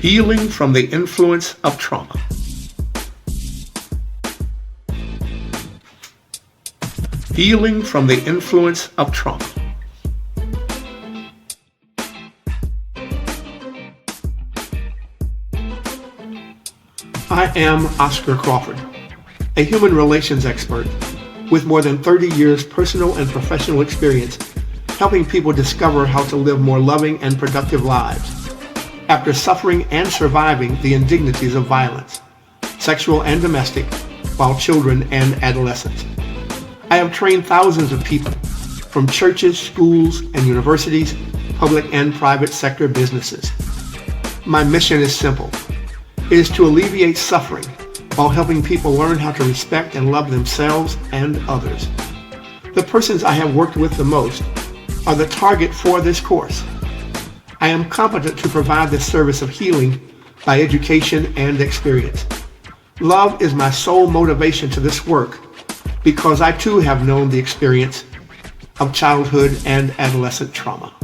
Healing from the influence of trauma. Healing from the influence of trauma. I am Oscar Crawford, a human relations expert with more than 30 years personal and professional experience helping people discover how to live more loving and productive lives after suffering and surviving the indignities of violence, sexual and domestic, while children and adolescents. I have trained thousands of people from churches, schools, and universities, public and private sector businesses. My mission is simple. It is to alleviate suffering while helping people learn how to respect and love themselves and others. The persons I have worked with the most are the target for this course. I am competent to provide this service of healing by education and experience. Love is my sole motivation to this work because I too have known the experience of childhood and adolescent trauma.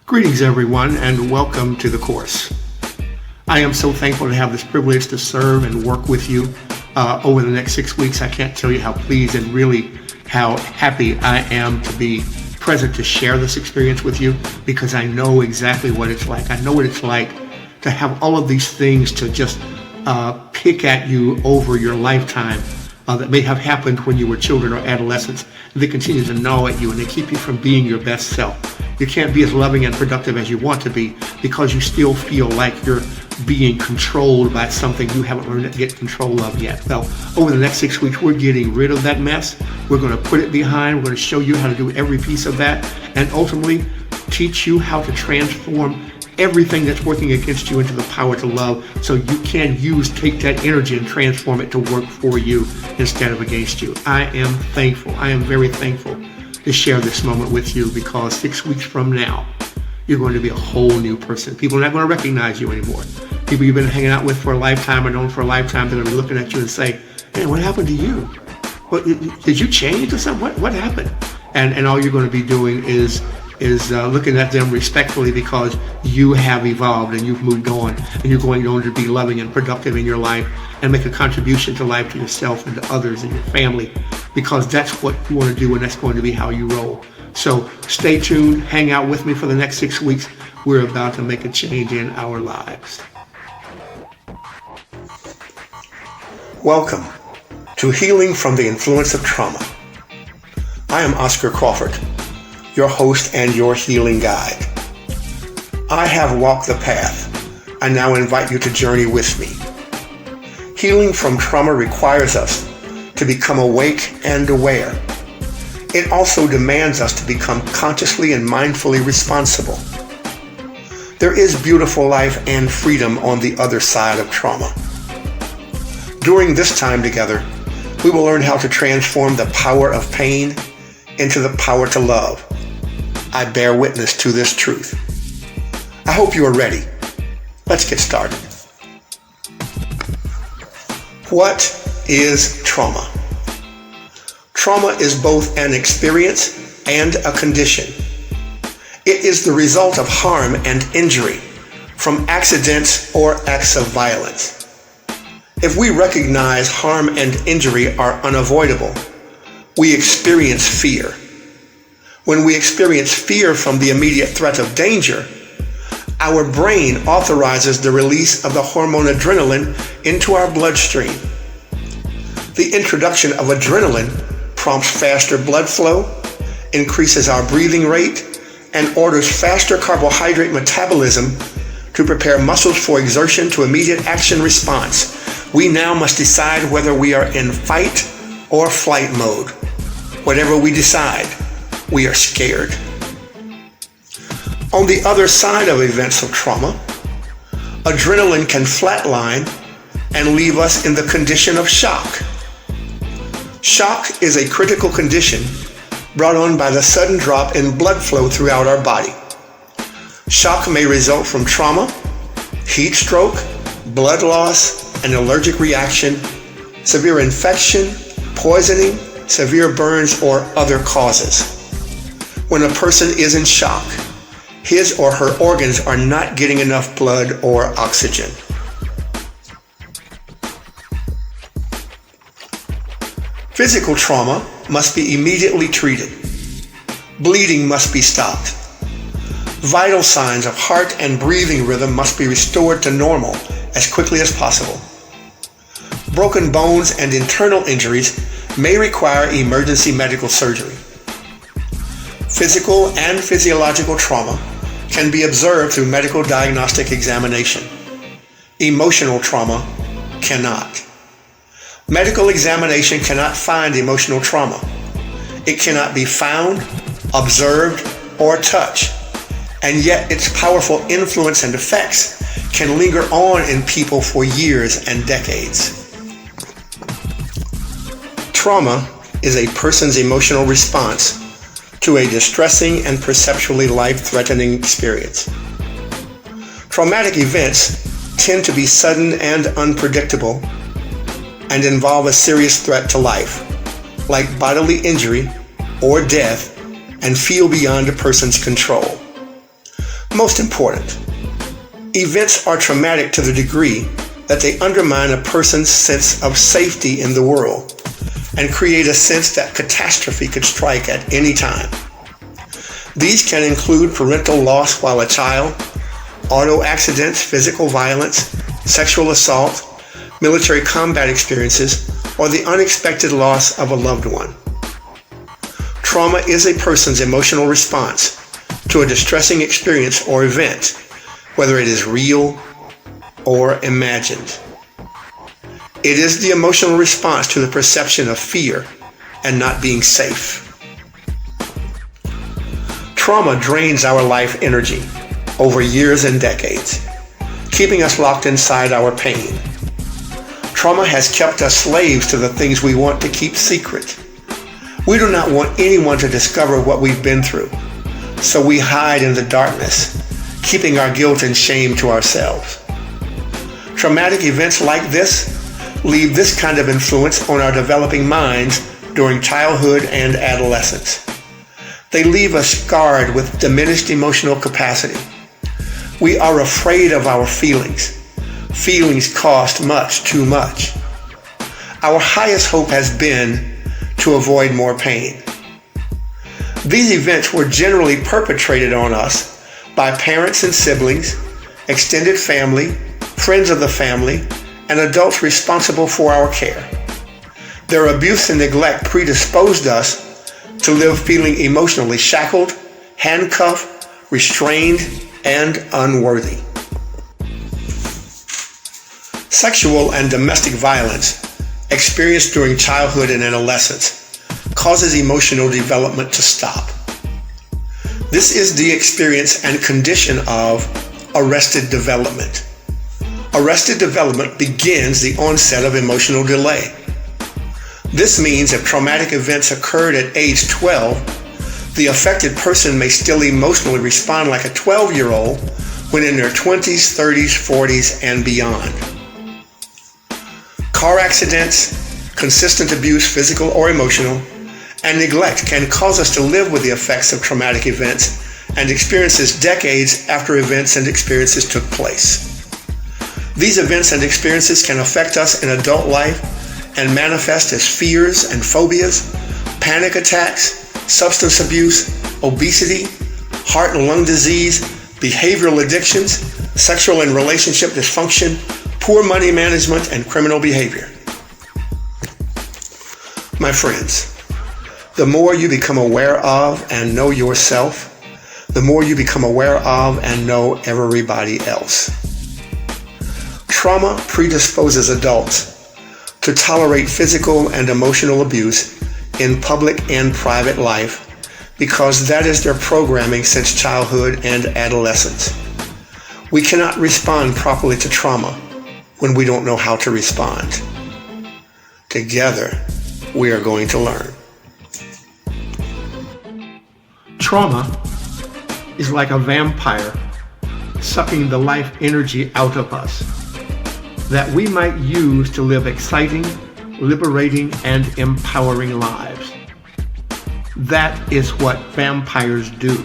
Greetings everyone and welcome to the course. I am so thankful to have this privilege to serve and work with you over the next 6 weeks. I can't tell you how pleased and really how happy I am to be present to share this experience with you because I know exactly what it's like. I know what it's like to have all of these things to just pick at you over your lifetime that may have happened when you were children or adolescents. They continue to gnaw at you and they keep you from being your best self. You can't be as loving and productive as you want to be because you still feel like you're being controlled by something you haven't learned to get control of yet. Well, over the next 6 weeks, we're getting rid of that mess. We're going to put it behind. We're going to show you how to do every piece of that and ultimately teach you how to transform everything that's working against you into the power to love so you can take that energy and transform it to work for you instead of against you. I am thankful. I am very thankful to share this moment with you because 6 weeks from now, you're going to be a whole new person. People are not going to recognize you anymore. People you've been hanging out with for a lifetime or known for a lifetime, they're going to be looking at you and say, hey, what happened to you? Did you change or something? What happened? And all you're going to be doing is looking at them respectfully because you have evolved and you've moved on and you're going on to be loving and productive in your life and make a contribution to life, to yourself and to others and your family because that's what you want to do and that's going to be how you roll. So stay tuned, hang out with me for the next 6 weeks. We're about to make a change in our lives. Welcome to Healing from the Influence of Trauma. I am Oscar Crawford, your host and your healing guide. I have walked the path. I now invite you to journey with me. Healing from trauma requires us to become awake and aware. It also demands us to become consciously and mindfully responsible. There is beautiful life and freedom on the other side of trauma. During this time together, we will learn how to transform the power of pain into the power to love. I bear witness to this truth. I hope you are ready. Let's get started. What is trauma? Trauma is both an experience and a condition. It is the result of harm and injury from accidents or acts of violence. If we recognize harm and injury are unavoidable, we experience fear. When we experience fear from the immediate threat of danger, our brain authorizes the release of the hormone adrenaline into our bloodstream. The introduction of adrenaline prompts faster blood flow, increases our breathing rate, and orders faster carbohydrate metabolism to prepare muscles for exertion to immediate action response. We now must decide whether we are in fight or flight mode. Whatever we decide, we are scared. On the other side of events of trauma, adrenaline can flatline and leave us in the condition of shock. Shock is a critical condition brought on by the sudden drop in blood flow throughout our body. Shock may result from trauma, heat stroke, blood loss, an allergic reaction, severe infection, poisoning, severe burns, or other causes. When a person is in shock, His or her organs are not getting enough blood or oxygen. Physical trauma must be immediately treated. Bleeding must be stopped. Vital signs of heart and breathing rhythm must be restored to normal as quickly as possible. Broken bones and internal injuries may require emergency medical surgery. Physical and physiological trauma can be observed through medical diagnostic examination. Emotional trauma cannot. Medical examination cannot find emotional trauma. It cannot be found, observed, or touched, and yet its powerful influence and effects can linger on in people for years and decades. Trauma is a person's emotional response to a distressing and perceptually life-threatening experience. Traumatic events tend to be sudden and unpredictable and involve a serious threat to life, like bodily injury or death, and feel beyond a person's control. Most important, events are traumatic to the degree that they undermine a person's sense of safety in the world and create a sense that catastrophe could strike at any time. These can include parental loss while a child, auto accidents, physical violence, sexual assault, military combat experiences, or the unexpected loss of a loved one. Trauma is a person's emotional response to a distressing experience or event, whether it is real or imagined. It is the emotional response to the perception of fear and not being safe. Trauma drains our life energy over years and decades, keeping us locked inside our pain. Trauma has kept us slaves to the things we want to keep secret. We do not want anyone to discover what we've been through, so we hide in the darkness, keeping our guilt and shame to ourselves. Traumatic events like this leave this kind of influence on our developing minds during childhood and adolescence. They leave us scarred with diminished emotional capacity. We are afraid of our feelings. Feelings cost much too much. Our highest hope has been to avoid more pain. These events were generally perpetrated on us by parents and siblings, extended family, friends of the family, and adults responsible for our care. Their abuse and neglect predisposed us to live feeling emotionally shackled, handcuffed, restrained, and unworthy. Sexual and domestic violence experienced during childhood and adolescence causes emotional development to stop. This is the experience and condition of arrested development. Arrested development begins the onset of emotional delay. This means if traumatic events occurred at age 12, the affected person may still emotionally respond like a 12-year-old when in their 20s, 30s, 40s, and beyond. Car accidents, consistent abuse, physical or emotional, and neglect can cause us to live with the effects of traumatic events and experiences decades after events and experiences took place. These events and experiences can affect us in adult life and manifest as fears and phobias, panic attacks, substance abuse, obesity, heart and lung disease, behavioral addictions, sexual and relationship dysfunction, poor money management, and criminal behavior. My friends, the more you become aware of and know yourself, the more you become aware of and know everybody else. Trauma predisposes adults to tolerate physical and emotional abuse in public and private life because that is their programming since childhood and adolescence. We cannot respond properly to trauma when we don't know how to respond. Together, we are going to learn. Trauma is like a vampire sucking the life energy out of us that we might use to live exciting, liberating, and empowering lives. That is what vampires do.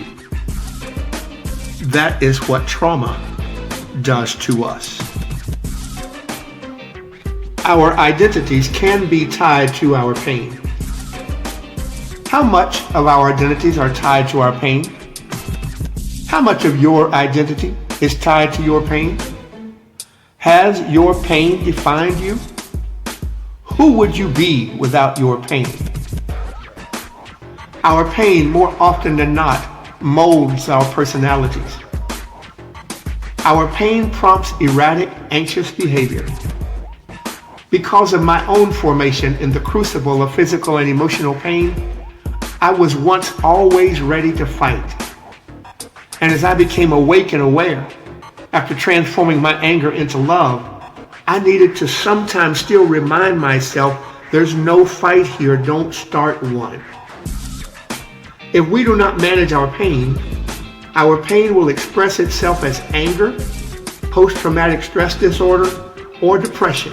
That is what trauma does to us. Our identities can be tied to our pain. How much of our identities are tied to our pain? How much of your identity is tied to your pain? Has your pain defined you? Who would you be without your pain? Our pain, more often than not, molds our personalities. Our pain prompts erratic, anxious behavior. Because of my own formation in the crucible of physical and emotional pain, I was once always ready to fight. And as I became awake and aware, after transforming my anger into love, I needed to sometimes still remind myself, there's no fight here, don't start one. If we do not manage our pain will express itself as anger, post-traumatic stress disorder, or depression.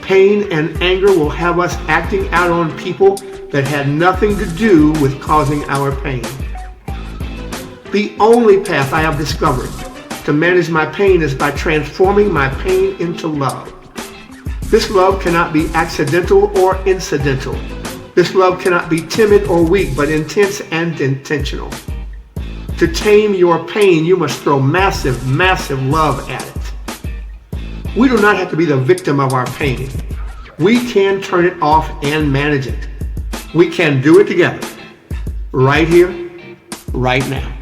Pain and anger will have us acting out on people that had nothing to do with causing our pain. The only path I have discovered to manage my pain is by transforming my pain into love. This love cannot be accidental or incidental. This love cannot be timid or weak, but intense and intentional. To tame your pain, you must throw massive, massive love at it. We do not have to be the victim of our pain. We can turn it off and manage it. We can do it together, right here, right now.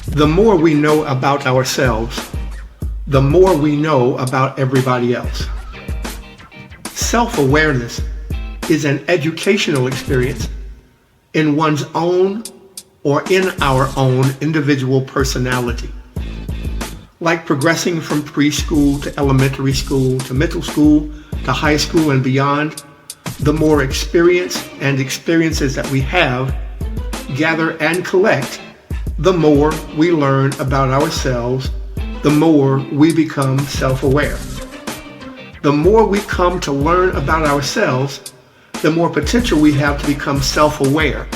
The more we know about ourselves, the more we know about everybody else. Self-awareness is an educational experience in one's own or in our own individual personality. Like progressing from preschool to elementary school to middle school to high school and beyond, the more experience and experiences that we have, gather and collect, the more we learn about ourselves, the more we become self-aware. The more we come to learn about ourselves, the more potential we have to become self-aware,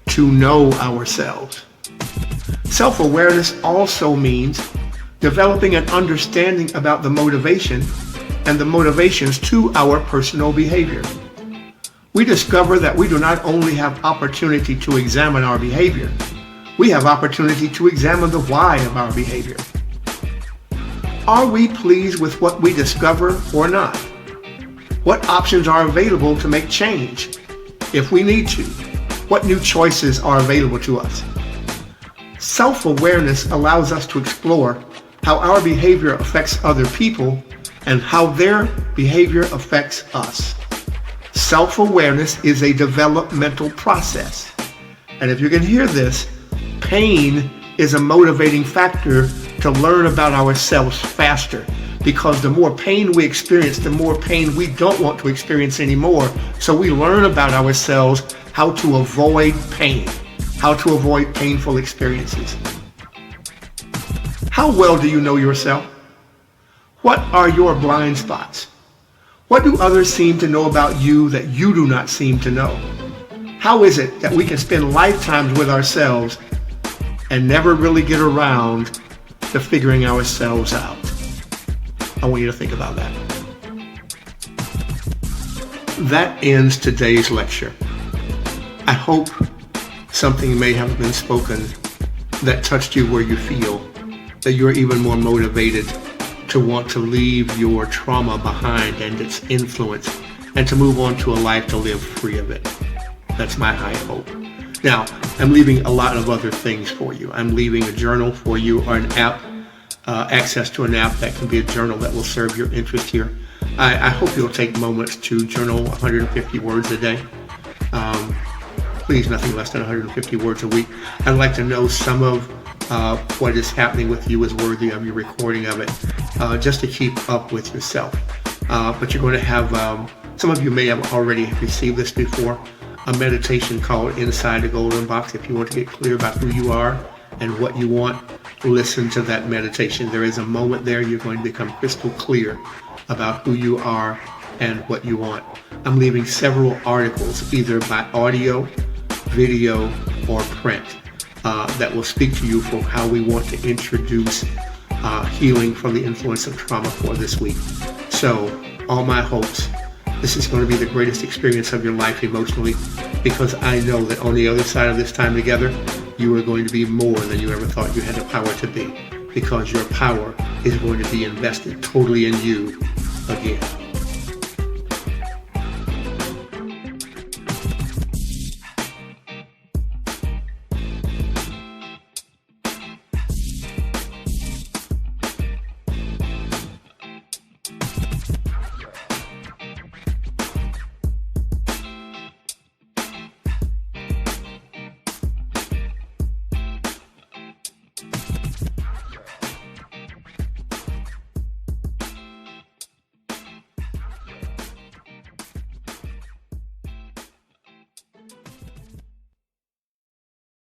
to know ourselves. Self-awareness also means developing an understanding about the motivation and the motivations to our personal behavior. We discover that we do not only have opportunity to examine our behavior, we have opportunity to examine the why of our behavior. Are we pleased with what we discover or not? What options are available to make change if we need to? What new choices are available to us? Self-awareness allows us to explore how our behavior affects other people and how their behavior affects us. Self-awareness is a developmental process. And if you can hear this, pain is a motivating factor to learn about ourselves faster, because the more pain we experience, the more pain we don't want to experience anymore. So we learn about ourselves, how to avoid pain, how to avoid painful experiences. How well do you know yourself? What are your blind spots? What do others seem to know about you that you do not seem to know? How is it that we can spend lifetimes with ourselves and never really get around to figuring ourselves out? I want you to think about that. That ends today's lecture. I hope something may have been spoken that touched you where you feel that you're even more motivated to want to leave your trauma behind and its influence and to move on to a life to live free of it. That's my high hope. Now, I'm leaving a lot of other things for you. I'm leaving a journal for you, or an app, access to an app that can be a journal that will serve your interest here. I hope you'll take moments to journal 150 words a day. Please, nothing less than 150 words a week. I'd like to know some of what is happening with you is worthy of your recording of it, just to keep up with yourself. But you're going to have, some of you may have already received this before, a meditation called Inside the Golden Box. If you want to get clear about who you are and what you want, listen to that meditation. There is a moment there you're going to become crystal clear about who you are and what you want. I'm leaving several articles, either by audio, video, or print. that will speak to you for how we want to introduce healing from the influence of trauma for this week. So, all my hopes, this is going to be the greatest experience of your life emotionally, because I know that on the other side of this time together, you are going to be more than you ever thought you had the power to be, because your power is going to be invested totally in you again.